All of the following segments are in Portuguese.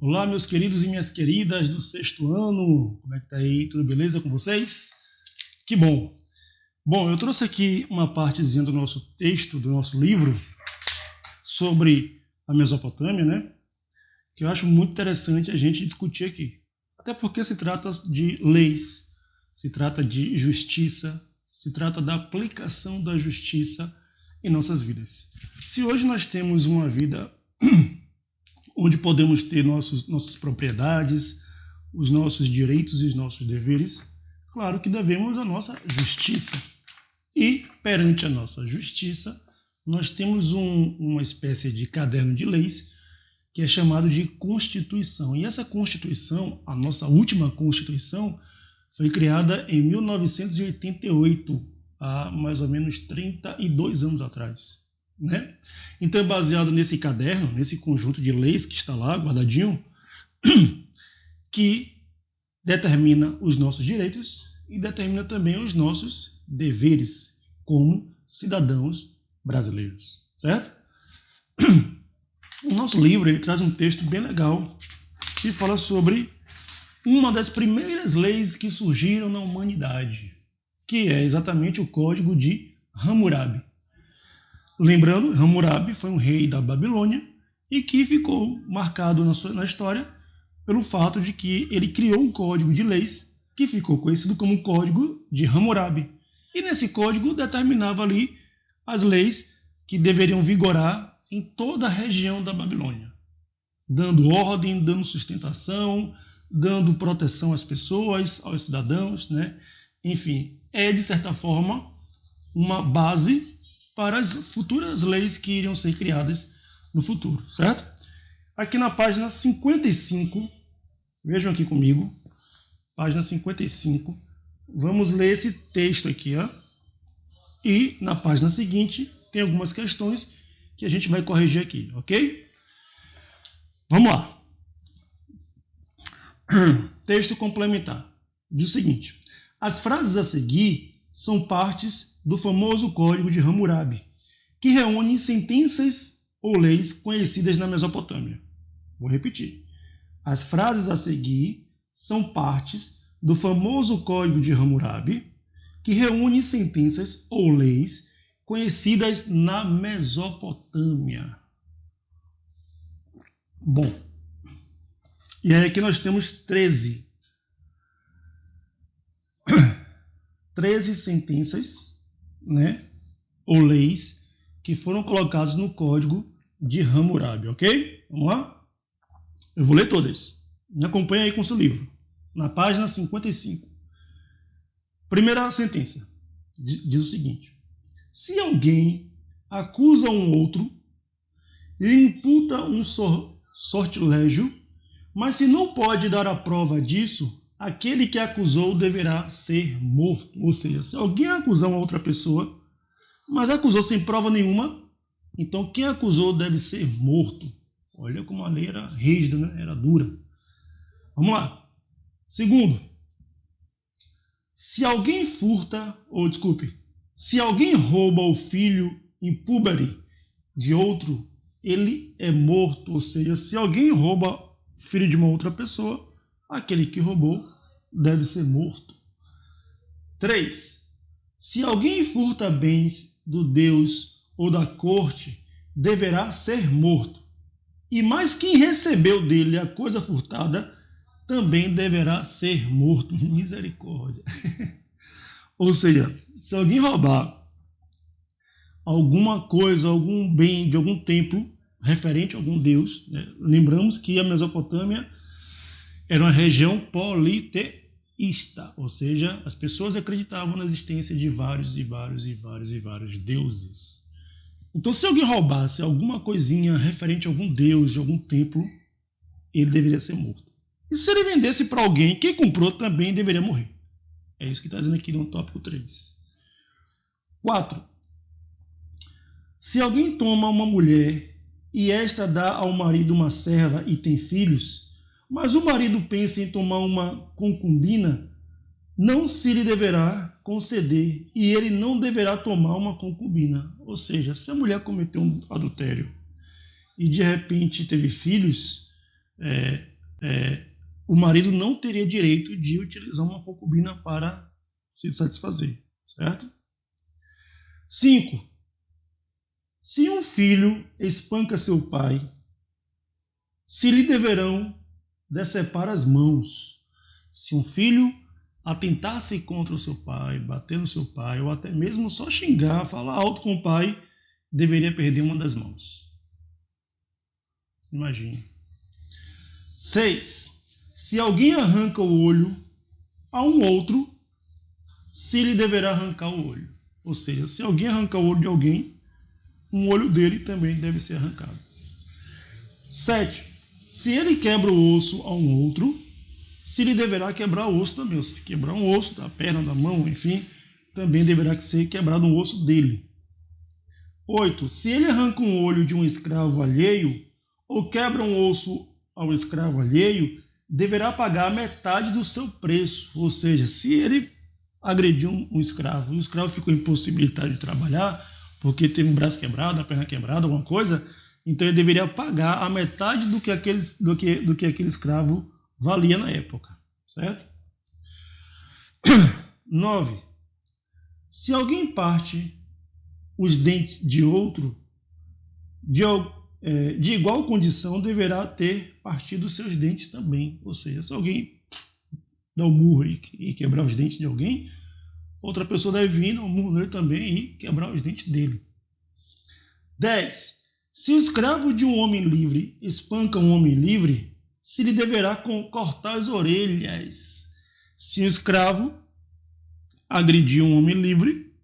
Olá, meus queridos e minhas queridas do sexto ano. Como é que tá aí? Tudo beleza com vocês? Que bom. Bom, eu trouxe aqui uma partezinha do nosso texto, do nosso livro, sobre a Mesopotâmia, né? Que eu acho muito interessante a gente discutir aqui. Até porque se trata de leis, se trata de justiça, se trata da aplicação da justiça em nossas vidas. Se hoje nós temos uma vida onde podemos ter nossas propriedades, os nossos direitos e os nossos deveres, claro que devemos a nossa justiça. E, perante a nossa justiça, nós temos uma espécie de caderno de leis que é chamado de Constituição. E essa Constituição, a nossa última Constituição, foi criada em 1988, há mais ou menos 32 anos atrás. Né? Então é baseado nesse caderno, nesse conjunto de leis que está lá guardadinho, que determina os nossos direitos e determina também os nossos deveres como cidadãos brasileiros, certo? O nosso livro ele traz um texto bem legal que fala sobre uma das primeiras leis que surgiram na humanidade, que é exatamente o Código de Hammurabi. Lembrando, Hammurabi foi um rei da Babilônia e que ficou marcado na história pelo fato de que ele criou um código de leis que ficou conhecido como Código de Hammurabi. E nesse código determinava ali as leis que deveriam vigorar em toda a região da Babilônia, dando ordem, dando sustentação, dando proteção às pessoas, aos cidadãos, né? Enfim, é de certa forma uma base para as futuras leis que iriam ser criadas no futuro, certo? Aqui na página 55, vejam aqui comigo, página 55, vamos ler esse texto aqui, ó. E na página seguinte tem algumas questões que a gente vai corrigir aqui, ok? Vamos lá. Texto complementar. Diz o seguinte: as frases a seguir são partes do famoso Código de Hammurabi, que reúne sentenças ou leis conhecidas na Mesopotâmia. Vou repetir. As frases a seguir são partes do famoso Código de Hammurabi, que reúne sentenças ou leis conhecidas na Mesopotâmia. Bom, e aí aqui nós temos 13 sentenças, né, ou leis que foram colocadas no Código de Hammurabi, ok? Vamos lá? Eu vou ler todas. Me acompanha aí com o seu livro. Na página 55. Primeira sentença. Diz o seguinte: se alguém acusa um outro, lhe imputa um sortilégio, mas se não pode dar a prova disso, aquele que acusou deverá ser morto. Ou seja, se alguém acusar uma outra pessoa, mas acusou sem prova nenhuma, então quem acusou deve ser morto. Olha como a lei era rígida, né? Era dura. Vamos lá. Segundo, se alguém se alguém rouba o filho impúbere de outro, ele é morto. Ou seja, se alguém rouba o filho de uma outra pessoa, aquele que roubou deve ser morto. 3. Se alguém furta bens do Deus ou da corte, deverá ser morto. E mais quem recebeu dele a coisa furtada, também deverá ser morto. Misericórdia. Ou seja, se alguém roubar alguma coisa, algum bem de algum templo referente a algum deus, né? Lembramos que a Mesopotâmia era uma região politeísta, ou seja, as pessoas acreditavam na existência de vários deuses. Então, se alguém roubasse alguma coisinha referente a algum deus, de algum templo, ele deveria ser morto. E se ele vendesse para alguém, quem comprou também deveria morrer. É isso que está dizendo aqui no tópico 3. 4. Se alguém toma uma mulher e esta dá ao marido uma serva e tem filhos, mas o marido pensa em tomar uma concubina, não se lhe deverá conceder e ele não deverá tomar uma concubina. Ou seja, se a mulher cometeu um adultério e de repente teve filhos, o marido não teria direito de utilizar uma concubina para se satisfazer, certo? 5. Se um filho espanca seu pai, se lhe deverão decepar as mãos. Se um filho atentar-se contra o seu pai, bater no seu pai, ou até mesmo só xingar, falar alto com o pai, deveria perder uma das mãos. Imagine. 6. Se alguém arranca o olho a um outro, se lhe deverá arrancar o olho. Ou seja, se alguém arrancar o olho de alguém, um olho dele também deve ser arrancado. 7. Se ele quebra o osso a um outro, se lhe deverá quebrar o osso também. Se quebrar um osso da perna, da mão, enfim, também deverá ser quebrado um osso dele. 8. Se ele arranca um olho de um escravo alheio, ou quebra um osso ao escravo alheio, deverá pagar metade do seu preço. Ou seja, se ele agrediu um escravo, e o escravo ficou impossibilitado de trabalhar, porque teve um braço quebrado, a perna quebrada, alguma coisa, então ele deveria pagar a metade do que aquele escravo valia na época, certo? 9. Se alguém parte os dentes de outro, de igual condição, deverá ter partido os seus dentes também. Ou seja, se alguém dá um murro e quebrar os dentes de alguém, outra pessoa deve vir, dar um murro nele também e quebrar os dentes dele. 10. Se o escravo de um homem livre espanca um homem livre, se lhe deverá cortar as orelhas. Se o escravo agredir um homem livre,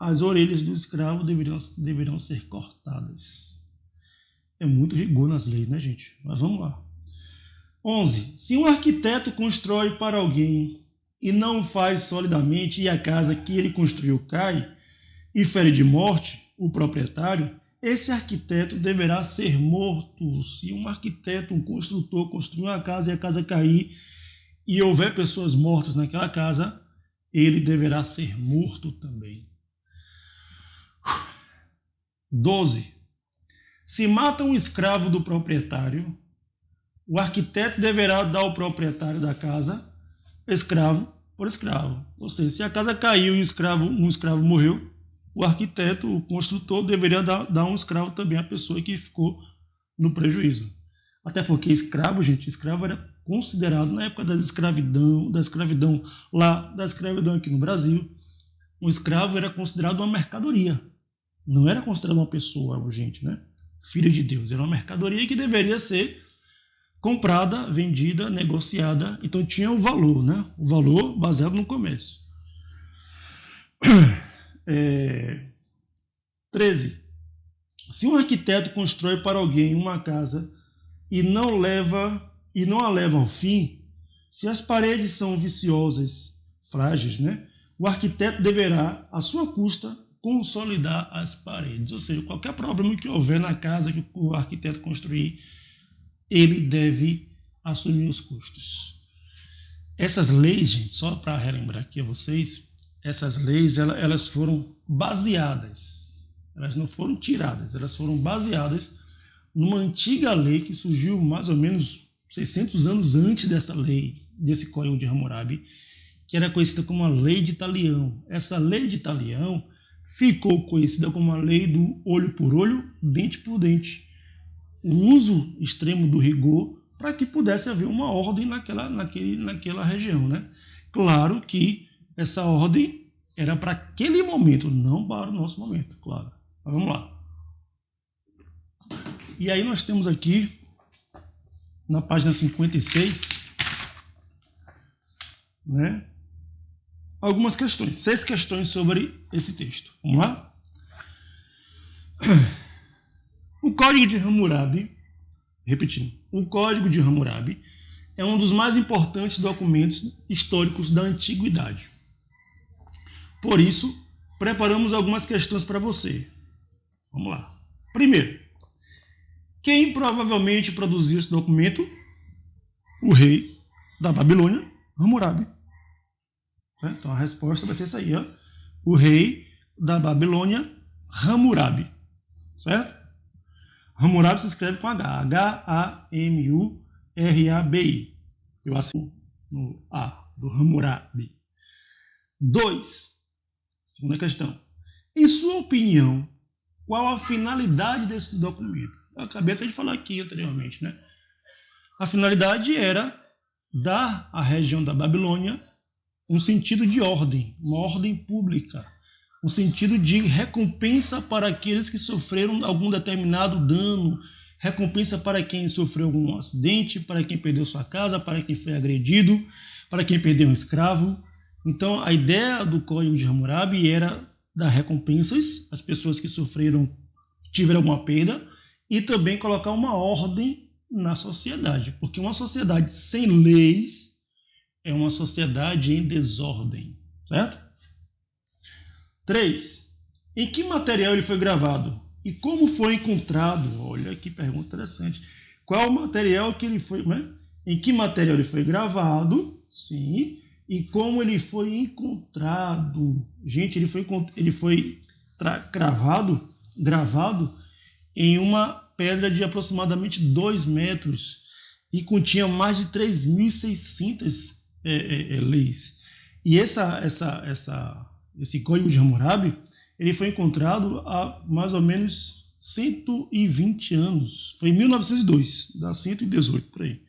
as orelhas do escravo deverão ser cortadas. É muito rigor nas leis, né, gente? Mas vamos lá. 11. Se um arquiteto constrói para alguém e não o faz solidamente, e a casa que ele construiu cai e fere de morte o proprietário, esse arquiteto deverá ser morto. Se um arquiteto, um construtor, construir uma casa e a casa cair e houver pessoas mortas naquela casa, ele deverá ser morto também. 12. Se mata um escravo do proprietário, o arquiteto deverá dar ao proprietário da casa escravo por escravo. Ou seja, se a casa caiu e um escravo morreu, o arquiteto, o construtor, deveria dar um escravo também à pessoa que ficou no prejuízo. Até porque escravo era considerado, na época da escravidão aqui no Brasil, um escravo era considerado uma mercadoria. Não era considerado uma pessoa, gente, né? Filha de Deus. Era uma mercadoria que deveria ser comprada, vendida, negociada. Então tinha o valor, né? O valor baseado no comércio. 13. Se um arquiteto constrói para alguém uma casa e não a leva ao fim, se as paredes são viciosas, frágeis, né? O arquiteto deverá, à sua custa, consolidar as paredes. Ou seja, qualquer problema que houver na casa que o arquiteto construir, ele deve assumir os custos. Essas leis, gente, só para relembrar aqui a vocês, essas leis elas foram baseadas, elas não foram tiradas, elas foram baseadas numa antiga lei que surgiu mais ou menos 600 anos antes dessa lei, desse Código de Hammurabi, que era conhecida como a Lei de Talião. Essa Lei de Talião ficou conhecida como a Lei do olho por olho, dente por dente. O uso extremo do rigor para que pudesse haver uma ordem naquela região, né? Claro que essa ordem era para aquele momento, não para o nosso momento, claro. Mas vamos lá. E aí nós temos aqui, na página 56, né, algumas questões, 6 questões sobre esse texto. Vamos lá? O Código de Hammurabi, repetindo, o Código de Hammurabi é um dos mais importantes documentos históricos da antiguidade. Por isso, preparamos algumas questões para você. Vamos lá. Primeiro, quem provavelmente produziu esse documento? O rei da Babilônia, Hammurabi. Então a resposta vai ser essa aí, ó. O rei da Babilônia, Hammurabi. Certo? Hammurabi se escreve com H. H-A-M-U-R-A-B-I. Eu assino no A, do Hammurabi. 2. Segunda questão. Em sua opinião, qual a finalidade desse documento? Eu acabei até de falar aqui anteriormente, né? A finalidade era dar à região da Babilônia um sentido de ordem, uma ordem pública, um sentido de recompensa para aqueles que sofreram algum determinado dano, recompensa para quem sofreu algum acidente, para quem perdeu sua casa, para quem foi agredido, para quem perdeu um escravo. Então, a ideia do Código de Hammurabi era dar recompensas às pessoas que sofreram, tiveram alguma perda, e também colocar uma ordem na sociedade, porque uma sociedade sem leis é uma sociedade em desordem, certo? 3. Em que material ele foi gravado? E como foi encontrado? Olha que pergunta interessante. Qual o material que ele foi... Né? Em que material ele foi gravado? Sim. E como ele foi encontrado? Gente, ele foi gravado em uma pedra de aproximadamente 2 metros e continha mais de 3.600 leis. E esse Código de Hammurabi, ele foi encontrado há mais ou menos 120 anos. Foi em 1902, dá 118 por aí.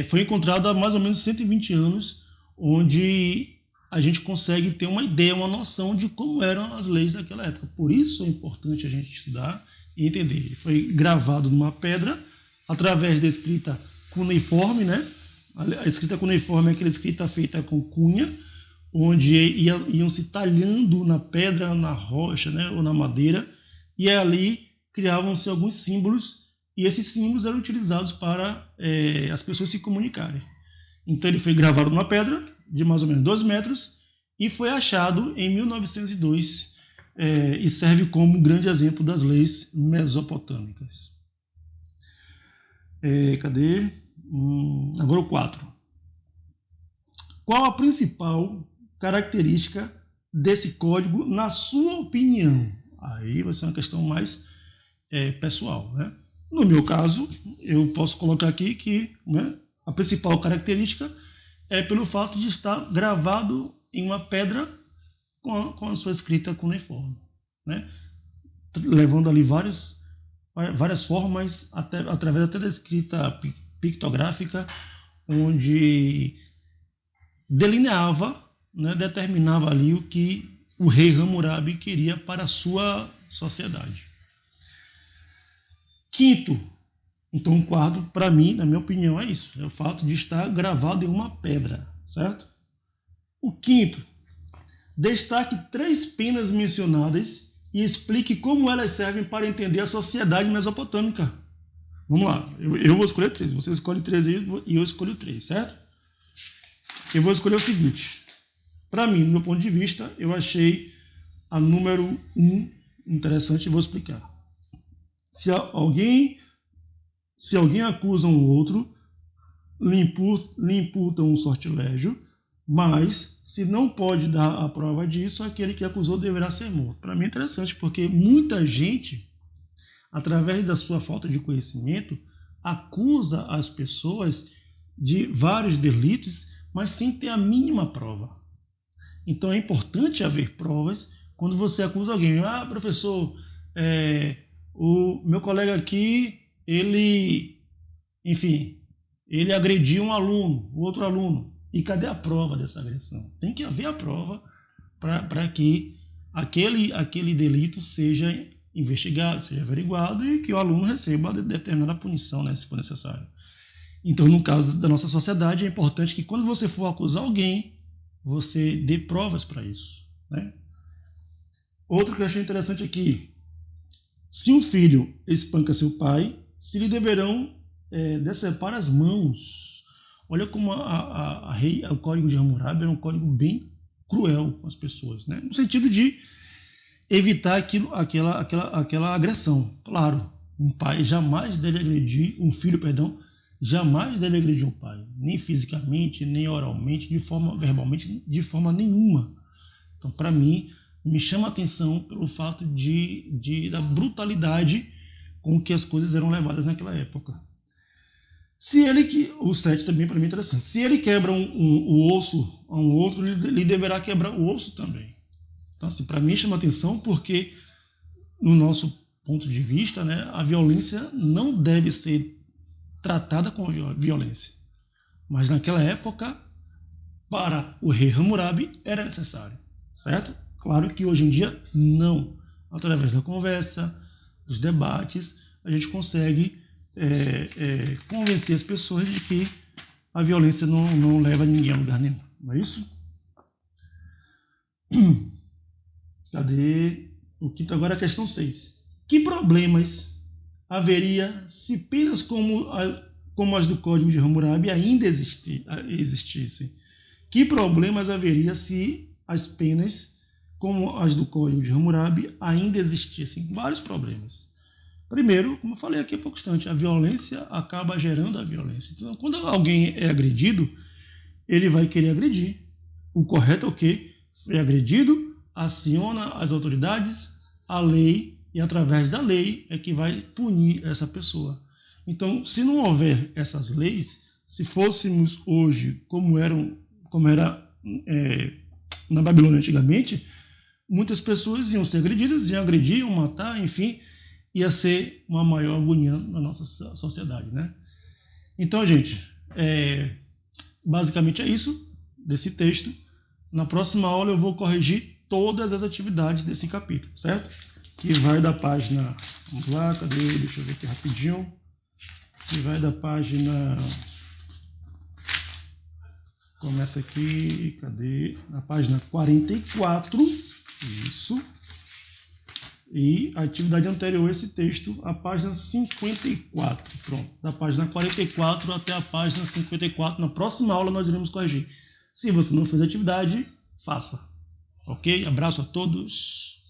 Foi encontrado há mais ou menos 120 anos, onde a gente consegue ter uma ideia, uma noção de como eram as leis daquela época. Por isso é importante a gente estudar e entender. Ele foi gravado numa pedra através da escrita cuneiforme, né? A escrita cuneiforme é aquela escrita feita com cunha, onde iam se talhando na pedra, na rocha, né? Ou na madeira, e ali criavam-se alguns símbolos, e esses símbolos eram utilizados para as pessoas se comunicarem. Então ele foi gravado numa pedra de mais ou menos 2 metros e foi achado em 1902 e serve como um grande exemplo das leis mesopotâmicas. Cadê? Agora o 4. Qual a principal característica desse código, na sua opinião? Aí vai ser uma questão mais pessoal, né? No meu caso, eu posso colocar aqui que, né, a principal característica é pelo fato de estar gravado em uma pedra com a sua escrita cuneiforme, né? Levando ali várias formas, através até da escrita pictográfica, onde delineava, né, determinava ali o que o rei Hammurabi queria para a sua sociedade. 5º, então o quadro, para mim, na minha opinião, é isso. É o fato de estar gravado em uma pedra, certo? O 5º, destaque 3 penas mencionadas e explique como elas servem para entender a sociedade mesopotâmica. Vamos lá, eu vou escolher 3. Você escolhe 3 aí e eu escolho 3, certo? Eu vou escolher o seguinte. Para mim, do meu ponto de vista, eu achei a número 1 interessante e vou explicar. Se alguém acusa um outro, lhe imputam um sortilégio, mas se não pode dar a prova disso, aquele que acusou deverá ser morto. Para mim é interessante, porque muita gente, através da sua falta de conhecimento, acusa as pessoas de vários delitos, mas sem ter a mínima prova. Então é importante haver provas quando você acusa alguém. Ah, professor, o meu colega aqui, ele agrediu um aluno, o outro aluno. E cadê a prova dessa agressão? Tem que haver a prova para que aquele delito seja investigado, seja averiguado e que o aluno receba determinada punição, né, se for necessário. Então, no caso da nossa sociedade, é importante que quando você for acusar alguém, você dê provas para isso, né? Outro que eu achei interessante aqui. Se um filho espanca seu pai, se lhe deverão decepar as mãos. Olha como o Código de Hammurabi era um código bem cruel com as pessoas, né? No sentido de evitar aquela agressão. Claro, um filho jamais deve agredir um pai, nem fisicamente, nem oralmente, verbalmente, de forma nenhuma. Então, para mim, me chama a atenção pelo fato da brutalidade com que as coisas eram levadas naquela época. Se ele que o 7 também para mim é interessante. Se ele quebra o osso a um outro, ele deverá quebrar o osso também. Então, assim, para mim chama atenção porque, no nosso ponto de vista, né, a violência não deve ser tratada como violência. Mas naquela época, para o rei Hammurabi, era necessário, certo? Claro que hoje em dia, não. Através da conversa, dos debates, a gente consegue convencer as pessoas de que a violência não leva ninguém a lugar nenhum. Não é isso? Cadê? O quinto agora é a questão 6. Que problemas haveria se penas como as do Código de Hammurabi ainda existissem? Que problemas haveria se as penas como as do Código de Hammurabi ainda existissem? Vários problemas. Primeiro, como eu falei aqui há pouco instante, a violência acaba gerando a violência. Então, quando alguém é agredido, ele vai querer agredir. O correto é o quê? Foi agredido, aciona as autoridades, a lei, e através da lei é que vai punir essa pessoa. Então, se não houver essas leis, se fôssemos hoje como era na Babilônia antigamente, muitas pessoas iam ser agredidas, iam agredir, iam matar, enfim, ia ser uma maior agonia na nossa sociedade, né? Então, gente, basicamente é isso desse texto. Na próxima aula eu vou corrigir todas as atividades desse capítulo, certo? Que vai da página, vamos lá, cadê? Deixa eu ver aqui rapidinho. Que vai da página, começa aqui, cadê? Na página 44, isso. E a atividade anterior a esse texto, a página 54. Pronto, da página 44 até a página 54. Na próxima aula nós iremos corrigir. Se você não fez a atividade, faça. Ok? Abraço a todos.